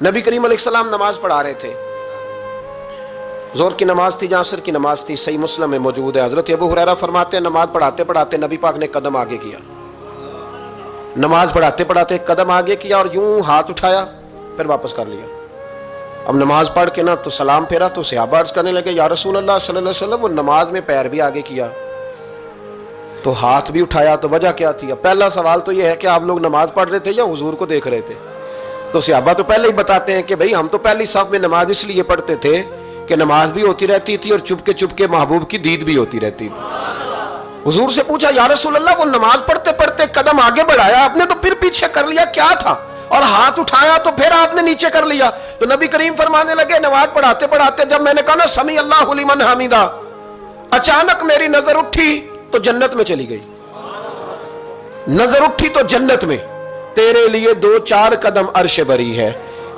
نبی کریم علیہ السلام نماز پڑھا رہے تھے، ظہر کی نماز تھی، عصر کی نماز تھی، صحیح مسلم میں موجود ہے۔ حضرت ابو ہریرہ فرماتے ہیں نماز پڑھاتے پڑھاتے نبی پاک نے قدم آگے کیا، نماز پڑھاتے پڑھاتے قدم آگے کیا اور یوں ہاتھ اٹھایا پھر واپس کر لیا۔ اب نماز پڑھ کے نا تو سلام پھیرا تو صحابہ عرض کرنے لگے یا رسول اللہ صلی اللہ علیہ وسلم وہ نماز میں پیر بھی آگے کیا تو ہاتھ بھی اٹھایا، تو وجہ کیا تھی؟ اب پہلا سوال تو یہ ہے کہ آپ لوگ نماز پڑھ رہے تھے یا حضور کو دیکھ رہے تھے؟ تو صحابہ تو پہلے ہی بتاتے ہیں کہ بھئی ہم تو پہلی صف میں نماز اس لیے پڑھتے تھے کہ نماز بھی ہوتی رہتی تھی اور چپ کے محبوب کی دید بھی ہوتی رہتی تھی۔ حضور سے پوچھا یا رسول اللہ وہ نماز پڑھتے پڑھتے قدم آگے بڑھایا آپ نے تو پھر پیچھے کر لیا، کیا تھا؟ اور ہاتھ اٹھایا تو پھر آپ نے نیچے کر لیا۔ تو نبی کریم فرمانے لگے نماز پڑھاتے پڑھاتے جب میں نے کہا نا سمیع اللہ لمن حمیدہ، اچانک میری نظر اٹھی تو جنت میں چلی گئی، نظر اٹھی تو جنت میں، تیرے لیے 2-4 قدم عرش بری ہے۔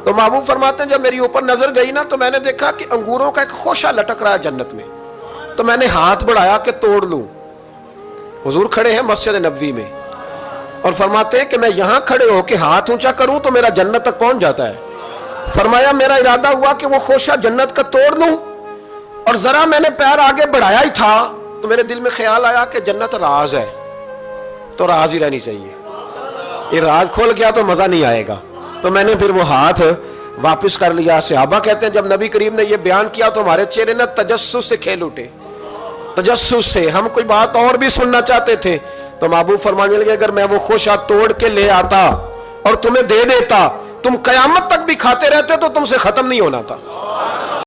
تو محبوب فرماتے ہیں جب میری اوپر نظر گئی نا تو میں نے دیکھا کہ انگوروں کا ایک خوشہ لٹک رہا ہے جنت میں، تو میں نے ہاتھ بڑھایا کہ توڑ لوں۔ حضور کھڑے ہیں مسجد نبوی میں اور فرماتے ہیں کہ میں یہاں کھڑے ہو کے ہاتھ اونچا کروں تو میرا جنت تک پہنچ جاتا ہے۔ فرمایا میرا ارادہ ہوا کہ وہ خوشہ جنت کا توڑ لوں، اور ذرا میں نے پیر آگے بڑھایا ہی تھا تو میرے دل میں خیال آیا کہ جنت راز ہے تو راز ہی رہنی چاہیے، یہ راز کھول گیا تو مزہ نہیں آئے گا، تو میں نے پھر وہ ہاتھ واپس کر لیا۔ صحابہ کہتے ہیں جب نبی کریم نے یہ بیان کیا تو ہمارے چہرے نہ تجسس سے کھیل اٹھے، تجسس سے ہم کوئی بات اور بھی سننا چاہتے تھے۔ تو محبوب فرمانے لگے اگر میں وہ خوشہ توڑ کے لے آتا اور تمہیں دے دیتا تم قیامت تک بھی کھاتے رہتے تو تم سے ختم نہیں ہونا تھا۔